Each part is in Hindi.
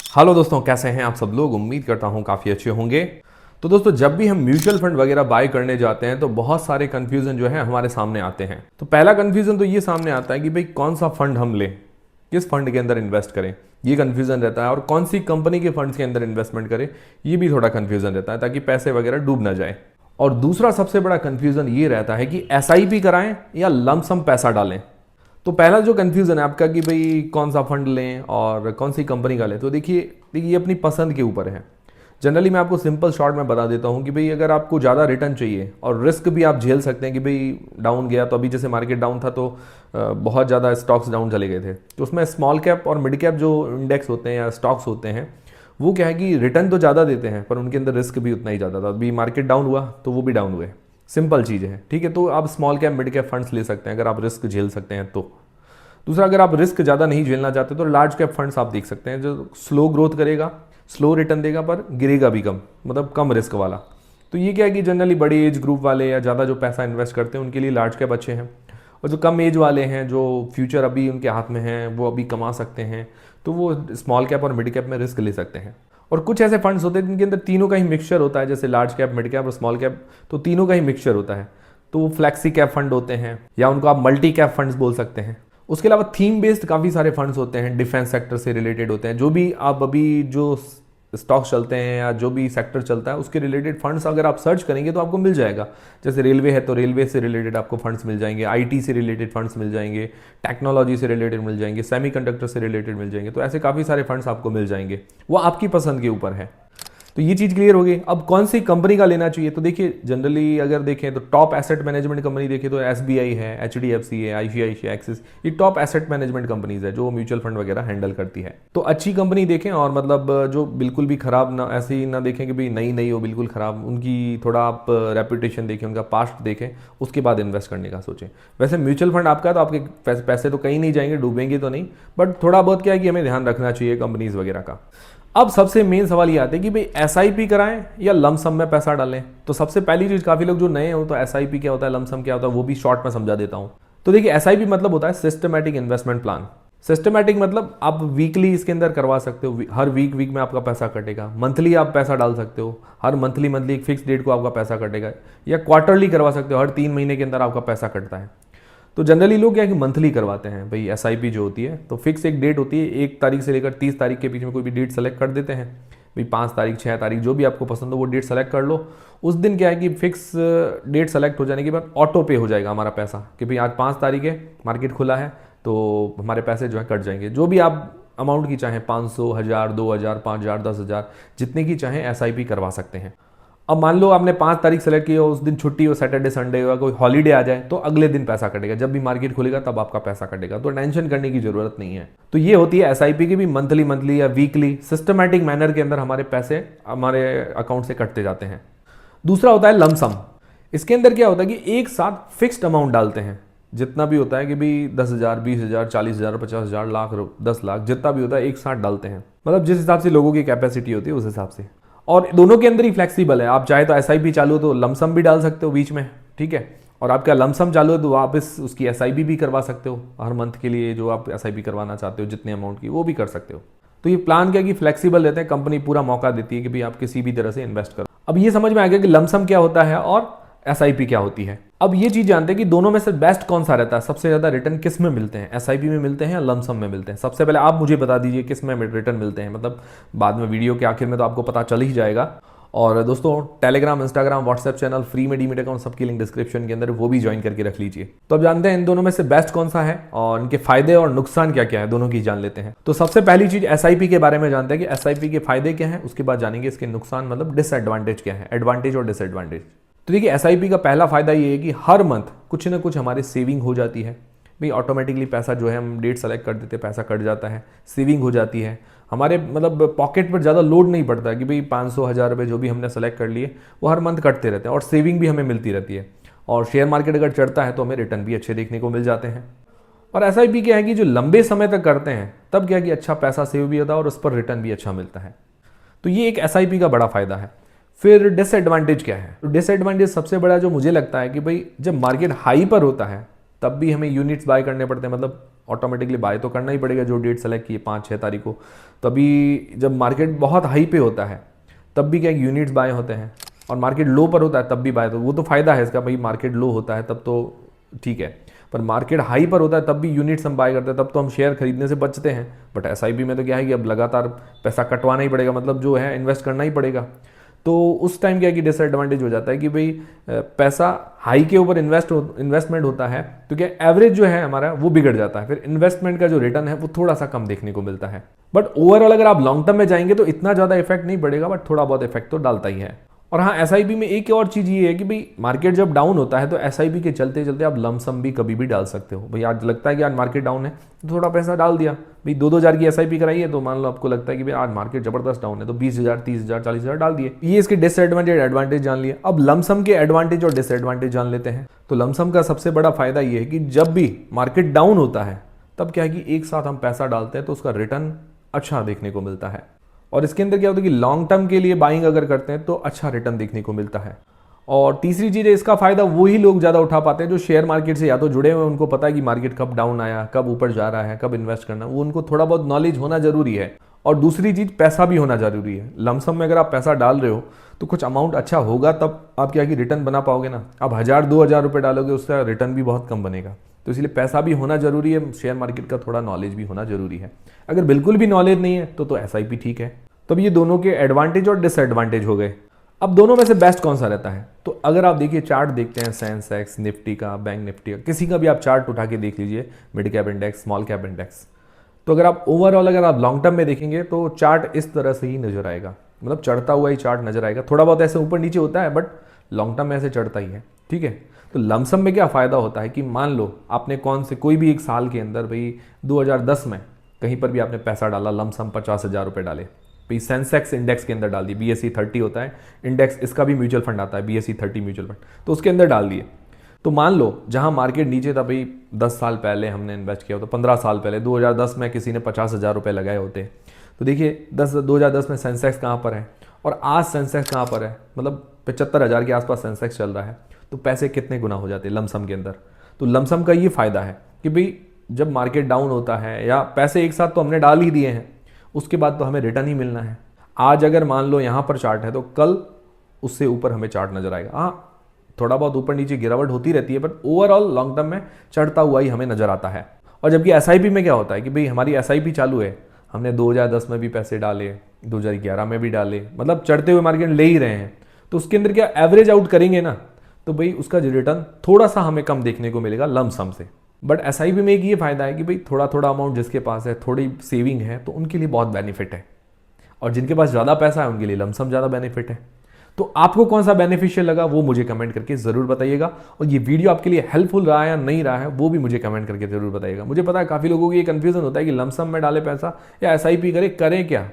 हेलो दोस्तों, कैसे हैं आप सब लोग। उम्मीद करता हूं काफ़ी अच्छे होंगे। तो दोस्तों, जब भी हम म्यूचुअल फंड वगैरह बाय करने जाते हैं तो बहुत सारे कन्फ्यूज़न जो है हमारे सामने आते हैं। तो पहला कन्फ्यूज़न तो ये सामने आता है कि भाई कौन सा फंड हम लें, किस फंड के अंदर इन्वेस्ट करें, ये कन्फ्यूज़न रहता है। और कौन सी कंपनी के फंड्स के अंदर इन्वेस्टमेंट करें, ये भी थोड़ा कन्फ्यूज़न रहता है, ताकि पैसे वगैरह डूब ना जाए। और दूसरा सबसे बड़ा कन्फ्यूज़न ये रहता है कि एसआईपी कराएं या लमसम पैसा डालें। तो पहला जो कन्फ्यूज़न है आपका कि भाई कौन सा फंड लें और कौन सी कंपनी का लें, तो देखिए ये अपनी पसंद के ऊपर है। जनरली मैं आपको सिंपल शॉर्ट में बता देता हूँ कि भाई अगर आपको ज़्यादा रिटर्न चाहिए और रिस्क भी आप झेल सकते हैं कि भाई डाउन गया, तो अभी जैसे मार्केट डाउन था तो बहुत ज़्यादा स्टॉक्स डाउन चले गए थे, तो उसमें स्मॉल कैप और मिड कैप जो इंडेक्स होते हैं या स्टॉक्स होते हैं, वो क्या है कि रिटर्न तो ज़्यादा देते हैं पर उनके अंदर रिस्क भी उतना ही ज़्यादा था। अभी मार्केट डाउन हुआ तो वो भी डाउन हुए, सिंपल चीज़ है। ठीक है, तो आप small cap mid cap funds ले सकते हैं अगर आप रिस्क झेल सकते हैं तो। दूसरा, अगर आप रिस्क ज़्यादा नहीं झेलना चाहते तो लार्ज कैप फंड्स आप देख सकते हैं, जो स्लो ग्रोथ करेगा, स्लो रिटर्न देगा पर गिरेगा भी कम, मतलब कम रिस्क वाला। तो ये क्या है कि जनरली बड़े एज ग्रुप वाले या ज़्यादा जो पैसा इन्वेस्ट करते हैं उनके लिए लार्ज कैप अच्छे हैं। और जो कम एज वाले हैं, जो फ्यूचर अभी उनके हाथ में है, वो अभी कमा सकते हैं, तो वो स्मॉल कैप और मिड कैप में रिस्क ले सकते हैं। और कुछ ऐसे फंड्स होते हैं जिनके अंदर तीनों का ही मिक्सचर होता है, जैसे लार्ज कैप, मिड कैप और स्मॉल कैप, तो तीनों का ही मिक्सचर होता है। तो वो फ्लैक्सी कैप फंड होते हैं या उनको आप मल्टी कैप फंड्स बोल सकते हैं। उसके अलावा थीम बेस्ड काफ़ी सारे फंड्स होते हैं, डिफेंस सेक्टर से रिलेटेड होते हैं। जो भी आप अभी जो स्टॉक्स चलते हैं या जो भी सेक्टर चलता है उसके रिलेटेड फंड्स अगर आप सर्च करेंगे तो आपको मिल जाएगा। जैसे रेलवे है तो रेलवे से रिलेटेड आपको फंड्स मिल जाएंगे, आईटी से रिलेटेड फंड्स मिल जाएंगे, टेक्नोलॉजी से रिलेटेड मिल जाएंगे, सेमीकंडक्टर से रिलेटेड मिल जाएंगे। तो ऐसे काफ़ी सारे फंड्स आपको मिल जाएंगे, वो आपकी पसंद के ऊपर है। तो ये चीज़ क्लियर हो गई। अब कौन सी कंपनी का लेना चाहिए, तो देखिए जनरली अगर देखें तो टॉप एसेट मैनेजमेंट कंपनी देखें तो एसबीआई है, एचडीएफसी है, आईसीआईसीआई, एक्सिस, ये टॉप एसेट मैनेजमेंट कंपनीज है जो म्यूचुअल फंड वगैरह हैंडल करती है। तो अच्छी कंपनी देखें और मतलब जो बिल्कुल भी खराब ना, ऐसे ही ना देखें कि भाई नई नई हो बिल्कुल खराब, उनकी थोड़ा आप रेपुटेशन देखें, उनका पास्ट देखें, उसके बाद इन्वेस्ट करने का सोचें। वैसे म्यूचुअल फंड आपका तो आपके पैसे तो कहीं नहीं जाएंगे, डूबेंगे तो नहीं, बट थोड़ा बहुत क्या है कि हमें ध्यान रखना चाहिए कंपनीज वगैरह का। अब सबसे मेन सवाल ये आता है कि भाई एसआईपी कराएं या लमसम में पैसा डालें। तो सबसे पहली चीज, काफी लोग जो नए हो तो एसआईपी क्या होता है, लमसम क्या होता है, वो भी शॉर्ट में समझा देता हूं। तो देखिए एसआईपी मतलब होता है सिस्टमैटिक इन्वेस्टमेंट प्लान। सिस्टमैटिक मतलब आप वीकली इसके अंदर करवा सकते हो, हर वीक में आपका पैसा कटेगा। मंथली आप पैसा डाल सकते हो, हर मंथली एक फिक्स डेट को आपका पैसा कटेगा, या क्वार्टरली करवा सकते हो, हर 3 महीने के अंदर आपका पैसा कटता है। तो जनरली लोग क्या है कि मंथली करवाते हैं। भाई एसआईपी जो होती है तो फिक्स एक डेट होती है, 1 तारीख से लेकर 30 तारीख के बीच में कोई भी डेट सेलेक्ट कर देते हैं। भाई 5 तारीख, 6 तारीख, जो भी आपको पसंद हो वो डेट सेलेक्ट कर लो। उस दिन क्या है कि फिक्स डेट सेलेक्ट हो जाने के बाद ऑटो पे हो जाएगा हमारा पैसा, कि भाई आज 5 तारीख है, मार्केट खुला है, तो हमारे पैसे जो है कट जाएंगे। जो भी आप अमाउंट की चाहें, 500, 1000, 2000, 5000, 10,000, जितने की चाहें एसआईपी करवा सकते हैं। अब मान लो आपने 5 तारीख सेलेक्ट की हो, उस दिन छुट्टी हो, सैटरडे संडे हो, कोई हॉलीडे आ जाए, तो अगले दिन पैसा कटेगा। जब भी मार्केट खुलेगा तब आपका पैसा कटेगा, तो टेंशन करने की जरूरत नहीं है। तो ये होती है एसआईपी की भी मंथली या वीकली सिस्टमैटिक मैनर के अंदर हमारे पैसे हमारे अकाउंट से कटते जाते हैं। दूसरा होता है लमसम। इसके अंदर क्या होता है कि एक साथ फिक्स्ड अमाउंट डालते हैं, जितना भी होता है कि भाई 10,000, 20,000, 40,000, 50,000, लाख, 10 लाख, जितना भी होता है एक साथ डालते हैं। मतलब जिस हिसाब से लोगों की कैपेसिटी होती है उस हिसाब से। और दोनों के अंदर ही फ्लेक्सिबल है, आप चाहे तो एसआईपी चालू हो तो लमसम भी डाल सकते हो बीच में, ठीक है। और आपका लमसम चालू है तो आप उसकी एसआईपी भी करवा सकते हो, हर मंथ के लिए जो आप एसआईपी करवाना चाहते हो जितने अमाउंट की, वो भी कर सकते हो। तो ये प्लान क्या है कि फ्लेक्सिबल रहते हैं, कंपनी पूरा मौका देती है कि भाई आप किसी भी तरह से इन्वेस्ट करो। अब ये समझ में आ गया कि लमसम क्या होता है और एसआईपी क्या होती है। अब ये चीज जानते हैं कि दोनों में से बेस्ट कौन सा रहता है, सबसे ज्यादा रिटर्न किस में मिलते हैं, एसआईपी में मिलते हैं या लमसम में मिलते हैं। सबसे पहले आप मुझे बता दीजिए किस में रिटर्न मिलते हैं, मतलब बाद में वीडियो के आखिर में तो आपको पता चल ही जाएगा। और दोस्तों, Telegram, Instagram, WhatsApp channel, free में डीमेट अकाउंट, सबकी लिंक डिस्क्रिप्शन के अंदर, वो भी ज्वाइन करके रख लीजिए। तो अब जानते हैं इन दोनों में से बेस्ट कौन सा है और इनके फायदे और नुकसान क्या क्या है, दोनों की जान लेते हैं। तो सबसे पहली चीज एसआईपी के बारे में जानते हैं कि एसआईपी के फायदे क्या है, उसके बाद जानेंगे इसके नुकसान, मतलब डिसएडवांटेज क्या है, एडवांटेज और डिसएडवांटेज। तो देखिए एसआईपी का पहला फायदा ये है कि हर मंथ कुछ ना कुछ हमारी सेविंग हो जाती है। भाई ऑटोमेटिकली पैसा जो है, हम डेट सेलेक्ट कर देते हैं, पैसा कट जाता है, सेविंग हो जाती है हमारे, मतलब पॉकेट पर ज़्यादा लोड नहीं पड़ता कि भाई 500, 1000 रुपये जो भी हमने सेलेक्ट कर लिए वो हर मंथ कटते रहते हैं, और सेविंग भी हमें मिलती रहती है। और शेयर मार्केट अगर चढ़ता है तो हमें रिटर्न भी अच्छे देखने को मिल जाते हैं। और एसआईपी क्या है कि जो लंबे समय तक करते हैं तब क्या है कि अच्छा पैसा सेव भी होता है और उस पर रिटर्न भी अच्छा मिलता है। तो ये एक एसआईपी का बड़ा फायदा है। फिर डिसएडवांटेज क्या है, तो डिसएडवांटेज सबसे बड़ा जो मुझे लगता है कि भाई जब मार्केट हाई पर होता है तब भी हमें यूनिट्स बाय करने पड़ते हैं, मतलब ऑटोमेटिकली बाय तो करना ही पड़ेगा जो डेट सेलेक्ट की 5-6 तारीख को। तभी जब मार्केट बहुत हाई पे होता है तब भी क्या यूनिट्स बाय होते हैं, और मार्केट लो पर होता है तब भी बाय, तो वो तो फायदा है इसका भाई, मार्केट लो होता है तब तो ठीक है, पर मार्केट हाई पर होता है तब भी यूनिट्स हम बाय करते हैं, तब तो हम शेयर खरीदने से बचते हैं। बट एसआईपी में तो क्या है कि अब लगातार पैसा कटवाना ही पड़ेगा, मतलब जो है इन्वेस्ट करना ही पड़ेगा। तो उस टाइम क्या है कि डिसएडवांटेज हो जाता है कि भाई पैसा हाई के ऊपर इन्वेस्टमेंट होता है तो क्या एवरेज जो है हमारा वो बिगड़ जाता है, फिर इन्वेस्टमेंट का जो रिटर्न है वो थोड़ा सा कम देखने को मिलता है। बट ओवरऑल अगर आप लॉन्ग टर्म में जाएंगे तो इतना ज़्यादा इफेक्ट नहीं पड़ेगा, बट थोड़ा बहुत इफेक्ट तो डालता ही है। और हाँ, एसआईपी में एक और चीज़ ये है कि भाई मार्केट जब डाउन होता है तो एसआईपी के चलते चलते आप लमसम भी कभी भी डाल सकते हो। भाई आज लगता है कि आज मार्केट डाउन है तो थोड़ा पैसा डाल दिया, भाई 2-2 हज़ार की एसआईपी कराई है, तो मान लो आपको लगता है कि भाई आज मार्केट जबरदस्त डाउन है तो 20,000, 30,000, 40,000 डाल दिए। ये इसके डिसएडवांटेज एडवांटेज जान लिए। अब लमसम के एडवांटेज और डिसएडवांटेज जान लेते हैं। तो लमसम का सबसे बड़ा फायदा ये है कि जब भी मार्केट डाउन होता है तब क्या है कि एक साथ हम पैसा डालते हैं तो उसका रिटर्न अच्छा देखने को मिलता है। और इसके अंदर क्या होता है कि लॉन्ग टर्म के लिए बाइंग अगर करते हैं तो अच्छा रिटर्न देखने को मिलता है। और तीसरी चीज़ है, इसका फायदा वही लोग ज़्यादा उठा पाते हैं जो शेयर मार्केट से या तो जुड़े हुए हैं, उनको पता है कि मार्केट कब डाउन आया, कब ऊपर जा रहा है, कब इन्वेस्ट करना, वो उनको थोड़ा बहुत नॉलेज होना जरूरी है। और दूसरी चीज़ पैसा भी होना जरूरी है। लमसम में अगर आप पैसा डाल रहे हो तो कुछ अमाउंट अच्छा होगा तब आप क्या कि रिटर्न बना पाओगे ना। आप 1,000-2,000 रुपये डालोगे उसका रिटर्न भी बहुत कम बनेगा, तो इसलिए पैसा भी होना जरूरी है, शेयर मार्केट का थोड़ा नॉलेज भी होना जरूरी है। अगर बिल्कुल भी नॉलेज नहीं है तो एसआईपी ठीक है। तब ये दोनों के एडवांटेज और डिसएडवांटेज हो गए। अब दोनों में से बेस्ट कौन सा रहता है, तो अगर आप देखिए चार्ट देखते हैं सेंसेक्स, निफ्टी का, बैंक निफ्टी का, किसी का भी आप चार्ट उठा के देख लीजिए, mid cap index, small cap index, तो अगर आप ओवरऑल अगर आप लॉन्ग टर्म में देखेंगे तो चार्ट इस तरह से ही नजर आएगा, मतलब चढ़ता हुआ ही चार्ट नजर आएगा। थोड़ा बहुत ऐसे ऊपर नीचे होता है बट लॉन्ग टर्म में ऐसे चढ़ता ही है, ठीक है। तो लमसम में क्या फ़ायदा होता है कि मान लो आपने कोई भी एक साल के अंदर भाई 2010 में कहीं पर भी आपने पैसा डाला, लमसम 50,000 रुपये डाले, भाई सेंसेक्स इंडेक्स के अंदर डाल दिए, BSE 30 होता है इंडेक्स, इसका भी म्यूचुअल फंड आता है BSE 30 म्यूचुअल फंड, तो उसके अंदर डाल दिए। तो मान लो जहां मार्केट नीचे था भाई 10 साल पहले हमने इन्वेस्ट किया हो, तो 15 साल पहले 2010 में किसी ने 50,000 रुपये लगाए होते, तो देखिए 2010 में सेंसेक्स कहाँ पर है और आज सेंसेक्स कहाँ पर है, मतलब 75,000 के आसपास सेंसेक्स चल रहा है, तो पैसे कितने गुना हो जाते हैं लमसम के अंदर। तो लमसम का ये फ़ायदा है कि भाई जब मार्केट डाउन होता है या पैसे एक साथ तो हमने डाल ही दिए हैं, उसके बाद तो हमें रिटर्न ही मिलना है। आज अगर मान लो यहाँ पर चार्ट है तो कल उससे ऊपर हमें चार्ट नजर आएगा। हाँ, थोड़ा बहुत ऊपर नीचे गिरावट होती रहती है, बट ओवरऑल लॉन्ग टर्म में चढ़ता हुआ ही हमें नजर आता है। और जबकि एसआईपी में क्या होता है कि भाई हमारी एसआईपी चालू है, हमने 2010 में भी पैसे डाले, 2011 में भी डाले, मतलब चढ़ते हुए मार्केट ले ही रहे हैं, तो उसके अंदर क्या एवरेज आउट करेंगे ना, तो भाई उसका जो रिटर्न थोड़ा सा हमें कम देखने को मिलेगा लमसम से। बट एसआईपी में एक ये फायदा है कि भाई थोड़ा थोड़ा अमाउंट जिसके पास है, थोड़ी सेविंग है, तो उनके लिए बहुत बेनिफिट है, और जिनके पास ज़्यादा पैसा है उनके लिए लमसम ज़्यादा बेनिफिट है। तो आपको कौन सा बेनिफिशियल लगा वो मुझे कमेंट करके ज़रूर बताइएगा, और ये वीडियो आपके लिए हेल्पफुल रहा या नहीं रहा है वो भी मुझे कमेंट करके ज़रूर बताइएगा। मुझे पता है काफ़ी लोगों को ये कन्फ्यूजन होता है कि लमसम में डाले पैसा या एसआईपी करें क्या।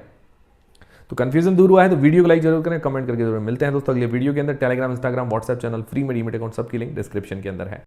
तो कन्फ्यूजन दूर हुआ है तो वीडियो को लाइक जरूर करें, कमेंट करके जरूर। मिलते हैं दोस्तों अगले वीडियो के अंदर। Telegram, Instagram, WhatsApp channel, free में डीमैट अकाउंट सबकी लिंक डिस्क्रिप्शन के अंदर है।